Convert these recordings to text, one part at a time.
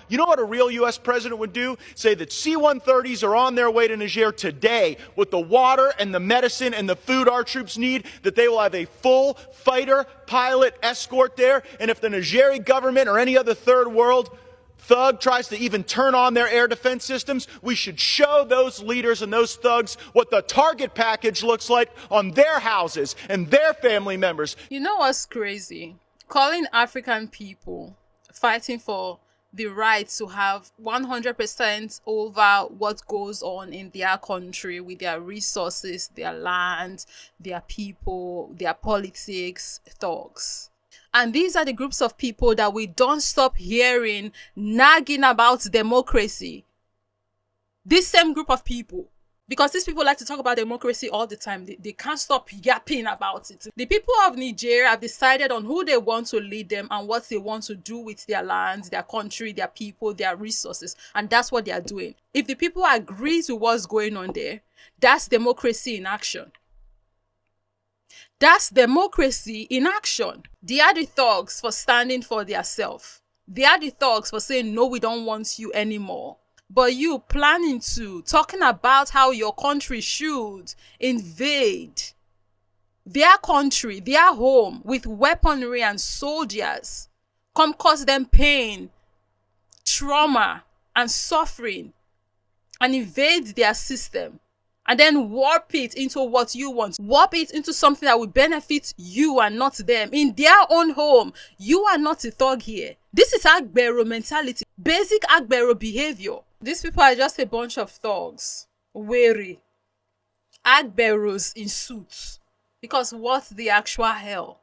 You know what a real U.S. president would do? Say that C-130s are on their way to Niger today with the water and the medicine and the food our troops need, that they will have a full fighter pilot escort there. And if the Nigerian government or any other third world thug tries to even turn on their air defense systems, we should show those leaders and those thugs what the target package looks like on their houses and their family members. You know what's crazy? Calling African people fighting for the right to have 100% over what goes on in their country with their resources, their land, their people, their politics, thugs. And these are the groups of people that we don't stop hearing nagging about democracy. This same group of people. Because these people like to talk about democracy all the time. They can't stop yapping about it. The people of Nigeria have decided on who they want to lead them and what they want to do with their land, their country, their people, their resources. And that's what they are doing. If the people agree with what's going on there, that's democracy in action. That's democracy in action. They are the thugs for standing for their self. They are the thugs for saying, no, we don't want you anymore. But you planning to, talking about how your country should invade their country, their home with weaponry and soldiers, come cause them pain, trauma, and suffering, and invade their system, and then warp it into what you want. Warp it into something that will benefit you and not them. In their own home, you are not a thug here. This is Agbero mentality, basic Agbero behavior. These people are just a bunch of thugs, weary, Agberos in suits. Because what the actual hell?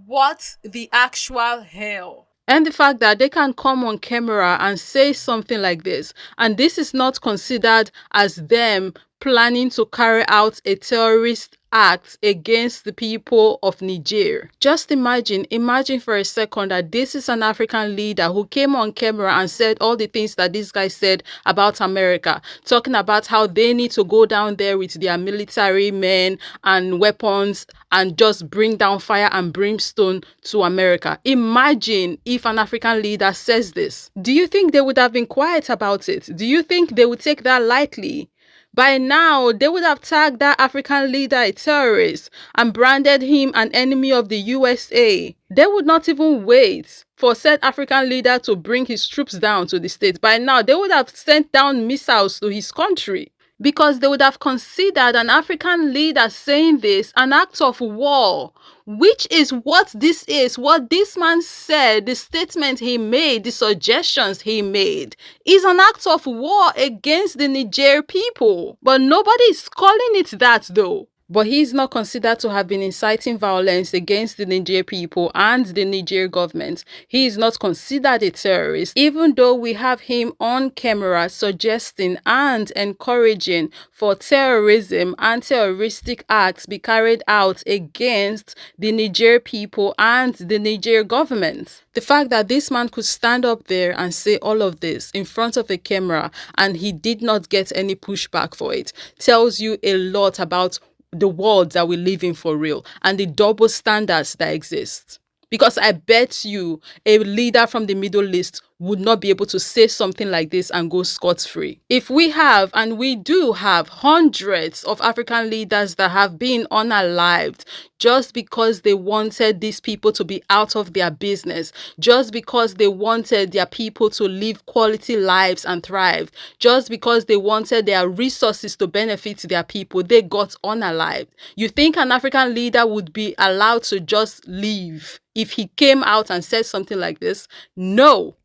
What the actual hell? And the fact that they can come on camera and say something like this, and this is not considered as them planning to carry out a terrorist act against the people of Niger. Just imagine for a second that this is an African leader who came on camera and said all the things that this guy said about America, talking about how they need to go down there with their military men and weapons and just bring down fire and brimstone to America. Imagine if an African leader says this. Do you think they would have been quiet about it? Do you think they would take that lightly? By now, they would have tagged that African leader a terrorist and branded him an enemy of the USA. They would not even wait for said African leader to bring his troops down to the state. By now, they would have sent down missiles to his country, because they would have considered an African leader saying this an act of war, which is what this is. What this man said, the statement he made, the suggestions he made, is an act of war against the Niger people. But nobody is calling it that though. But he is not considered to have been inciting violence against the Niger people and the Niger government. He is not considered a terrorist, even though we have him on camera suggesting and encouraging for terrorism and terroristic acts be carried out against the Niger people and the Niger government. The fact that this man could stand up there and say all of this in front of a camera and he did not get any pushback for it tells you a lot about the world that we live in for real and the double standards that exist. Because I bet you a leader from the Middle East would not be able to say something like this and go scot-free. If we have, and we do have, hundreds of African leaders that have been unalived just because they wanted these people to be out of their business, just because they wanted their people to live quality lives and thrive, just because they wanted their resources to benefit their people, they got unalived. You think an African leader would be allowed to just leave if he came out and said something like this? No.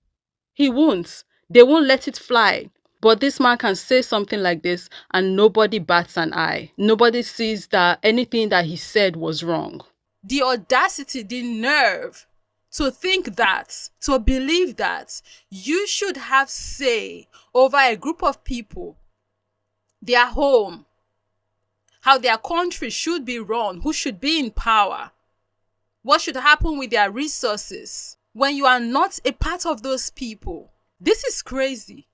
He won't. They won't let it fly. But this man can say something like this and nobody bats an eye. Nobody sees that anything that he said was wrong. The audacity, the nerve to think that, to believe that you should have say over a group of people, their home, how their country should be run, who should be in power, what should happen with their resources, when you are not a part of those people. This is crazy.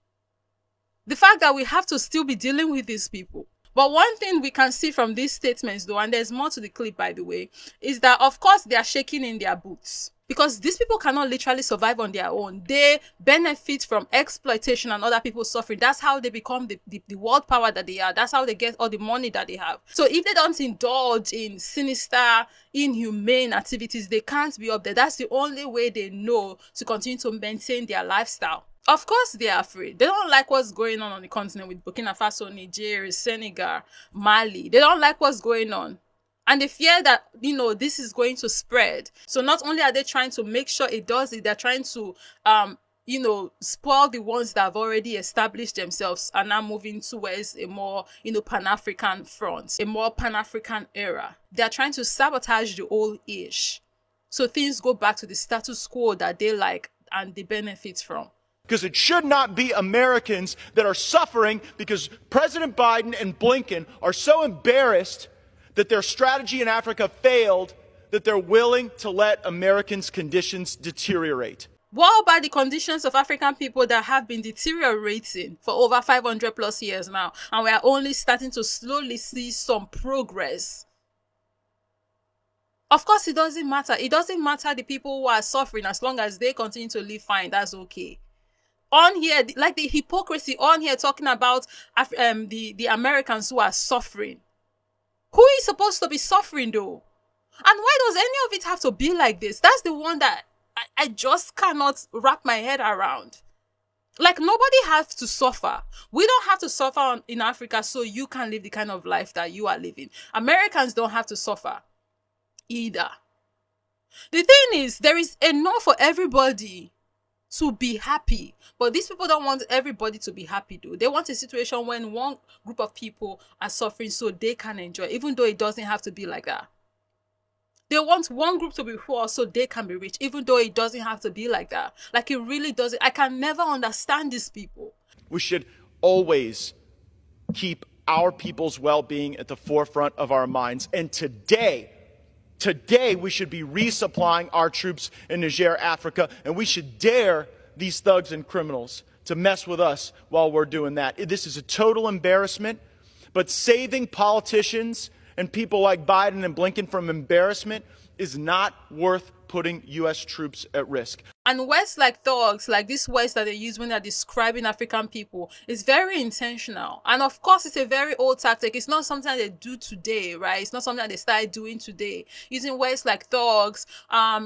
The fact that we have to still be dealing with these people. But one thing we can see from these statements though, and there's more to the clip by the way, is that of course they are shaking in their boots. Because these people cannot literally survive on their own. They benefit from exploitation and other people suffering. That's how they become the world power that they are. That's how they get all the money that they have. So if they don't indulge in sinister, inhumane activities, they can't be up there. That's the only way they know to continue to maintain their lifestyle. Of course, they are afraid. They don't like what's going on the continent with Burkina Faso, Nigeria, Senegal, Mali. They don't like what's going on. And they fear that, this is going to spread. So not only are they trying to make sure it does it, they're trying to, spoil the ones that have already established themselves and now moving towards a more, Pan-African front, a more Pan-African era. They're trying to sabotage the old-ish. So things go back to the status quo that they like and they benefit from. Because it should not be Americans that are suffering because President Biden and Blinken are so embarrassed that their strategy in Africa failed, that they're willing to let Americans' conditions deteriorate. What about the conditions of African people that have been deteriorating for over 500 plus years now? And we are only starting to slowly see some progress. Of course, it doesn't matter. It doesn't matter the people who are suffering as long as they continue to live fine. That's okay. On here, like the hypocrisy on here talking about the Americans who are suffering. Who is supposed to be suffering though? And why does any of it have to be like this? That's the one that I just cannot wrap my head around. Like, nobody has to suffer. We don't have to suffer in Africa so you can live the kind of life that you are living. Americans don't have to suffer either. The thing is, there is enough for everybody to be happy. But these people don't want everybody to be happy though. They want a situation when one group of people are suffering so they can enjoy, even though it doesn't have to be like that. They want one group to be poor so they can be rich, even though it doesn't have to be like that. Like, it really doesn't. I can never understand these people. We should always keep our people's well-being at the forefront of our minds. And today we should be resupplying our troops in Niger, Africa, and we should dare these thugs and criminals to mess with us while we're doing that. This is a total embarrassment, but saving politicians and people like Biden and Blinken from embarrassment is not worth putting U.S. troops at risk. And words like thugs, like these words that they use when they're describing African people, is very intentional. And of course, it's a very old tactic. It's not something they do today, right? It's not something that they started doing today. Using words like thugs,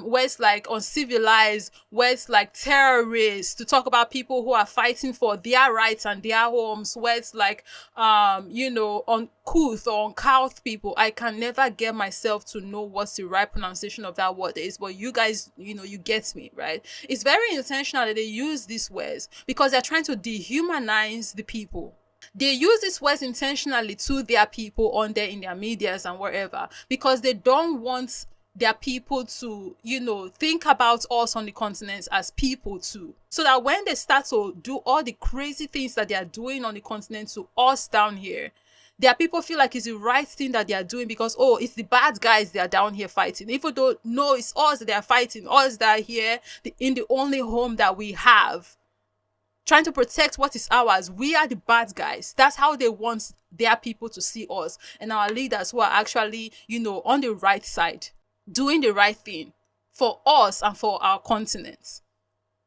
words like uncivilized, words like terrorists to talk about people who are fighting for their rights and their homes. Words like, uncouth or uncouth people. I can never get myself to know what's the right pronunciation of that word is, but you guys, you get me, right? It's very intentional that they use these words because they're trying to dehumanize the people. They use these words intentionally to their people on there in their medias and wherever because they don't want their people to, think about us on the continent as people too. So that when they start to do all the crazy things that they are doing on the continent to us down here, their people feel like it's the right thing that they are doing because, it's the bad guys they are down here fighting. Even though, no, it's us that they are fighting. Us that are here in the only home that we have. Trying to protect what is ours. We are the bad guys. That's how they want their people to see us. And our leaders who are actually, on the right side. Doing the right thing for us and for our continent.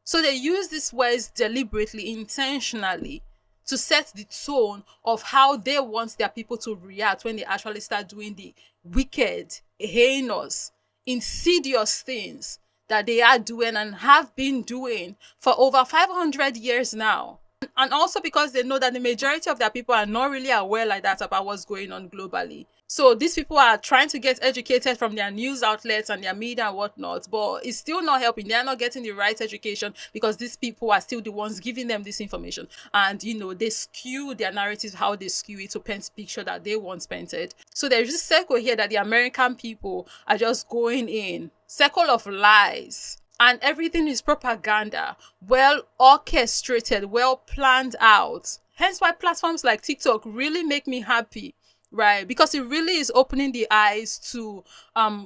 So they use these words deliberately, intentionally, to set the tone of how they want their people to react when they actually start doing the wicked, heinous, insidious things that they are doing and have been doing for over 500 years now. And also because they know that the majority of their people are not really aware like that about what's going on globally. So these people are trying to get educated from their news outlets and their media and whatnot, but it's still not helping. They're not getting the right education because these people are still the ones giving them this information. And, they skew their narratives, how they skew it to paint a picture that they once painted. So there's this circle here that the American people are just going in. Circle of lies. And everything is propaganda, well orchestrated, well planned out. Hence why platforms like TikTok really make me happy, right? Because it really is opening the eyes to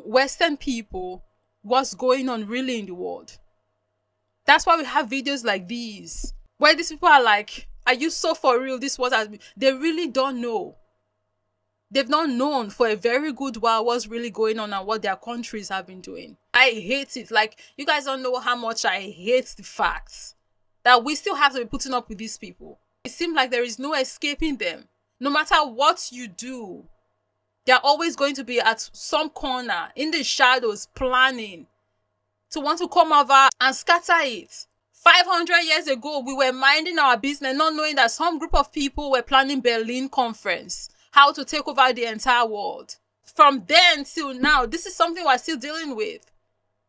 Western people what's going on really in the world. That's why we have videos like these, where these people are like, are you so for real? This was, they really don't know. They've not known for a very good while what's really going on and what their countries have been doing. I hate it. Like, you guys don't know how much I hate the facts that we still have to be putting up with these people. It seems like there is no escaping them. No matter what you do, they're always going to be at some corner in the shadows planning to want to come over and scatter it. 500 years ago, we were minding our business, not knowing that some group of people were planning Berlin Conference, how to take over the entire world. From then till now, this is something we're still dealing with.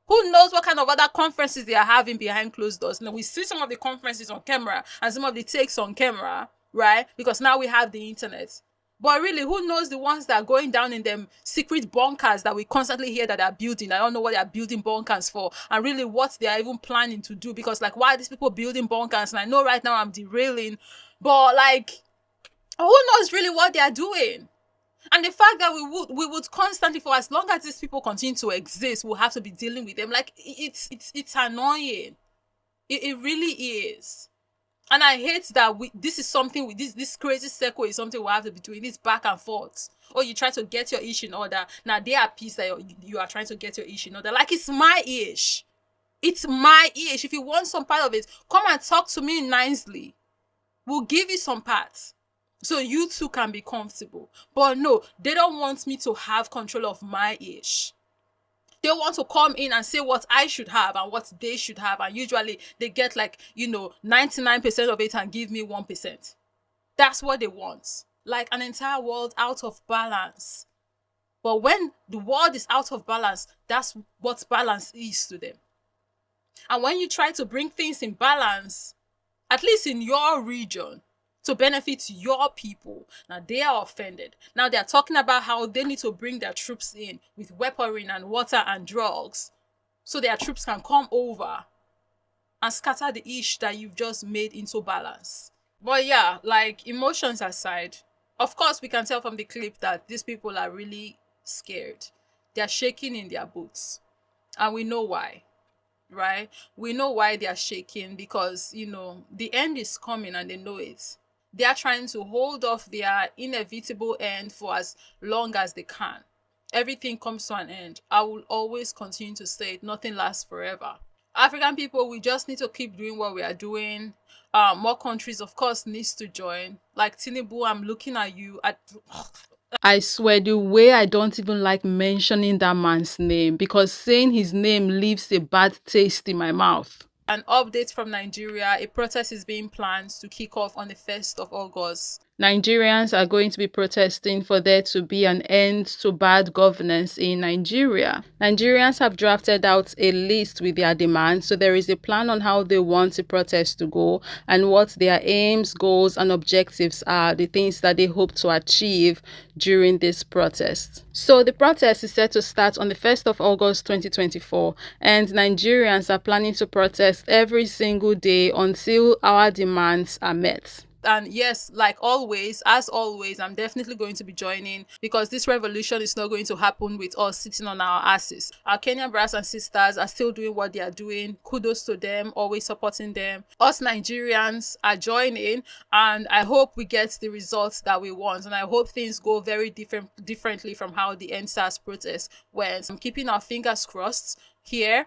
Who knows what kind of other conferences they are having behind closed doors? Now, we see some of the conferences on camera and some of the takes on camera, right? Because now we have the internet. But really, who knows the ones that are going down in them secret bunkers that we constantly hear that they're building? I don't know what they're building bunkers for, and really what they are even planning to do. Because, like, why are these people building bunkers? And I know right now I'm derailing, but, like, who knows really what they are doing? And the fact that we would constantly, for as long as these people continue to exist, we'll have to be dealing with them. Like, it's annoying. It really is. And I hate that this is something, this crazy circle is something we have to be doing, this back and forth. Or you try to get your issue in order. Now they are pissed that you are trying to get your issue in order. Like, it's my ish. It's my ish. If you want some part of it, come and talk to me nicely. We'll give you some parts, so you too can be comfortable. But no, they don't want me to have control of my ish. They want to come in and say what I should have and what they should have. And usually they get, like, 99% of it and give me 1%. That's what they want. Like an entire world out of balance. But when the world is out of balance, that's what balance is to them. And when you try to bring things in balance, at least in your region, to benefit your people, now they are offended. Now they are talking about how they need to bring their troops in with weaponry and water and drugs so their troops can come over and scatter the ish that you've just made into balance. But yeah, like, emotions aside, of course we can tell from the clip that these people are really scared. They are shaking in their boots. And we know why. Right? We know why they are shaking, because, the end is coming and they know it. They are trying to hold off their inevitable end for as long as they can. Everything comes to an end. I will always continue to say it. Nothing lasts forever. African people, we just need to keep doing what we are doing. More countries, of course, needs to join. Like Tinubu, I'm looking at you. I swear, the way I don't even like mentioning that man's name, because saying his name leaves a bad taste in my mouth. An update from Nigeria: a protest is being planned to kick off on the 1st of August. Nigerians are going to be protesting for there to be an end to bad governance in Nigeria. Nigerians have drafted out a list with their demands, so there is a plan on how they want the protest to go and what their aims, goals, and objectives are, the things that they hope to achieve during this protest. So the protest is set to start on the 1st of August 2024, and Nigerians are planning to protest every single day until our demands are met. And yes, like always, as always, I'm definitely going to be joining, because this revolution is not going to happen with us sitting on our asses. Our Kenyan brothers and sisters are still doing what they are doing. Kudos to them, always supporting them. Us Nigerians are joining, and I hope we get the results that we want. And I hope things go very differently from how the EndSARS protest went. I'm keeping our fingers crossed here.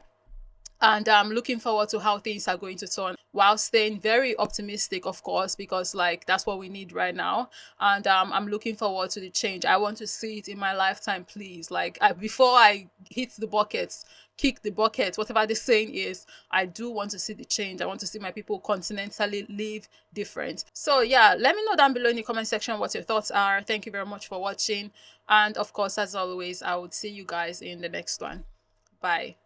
And I'm looking forward to how things are going to turn, while staying very optimistic, of course, because, like, that's what we need right now. And I'm looking forward to the change. I want to see it in my lifetime, please. Like, before I hit the buckets, kick the bucket, whatever the saying is, I do want to see the change. I want to see my people continentally live different. So yeah, let me know down below in the comment section what your thoughts are. Thank you very much for watching. And of course, as always, I would see you guys in the next one. Bye.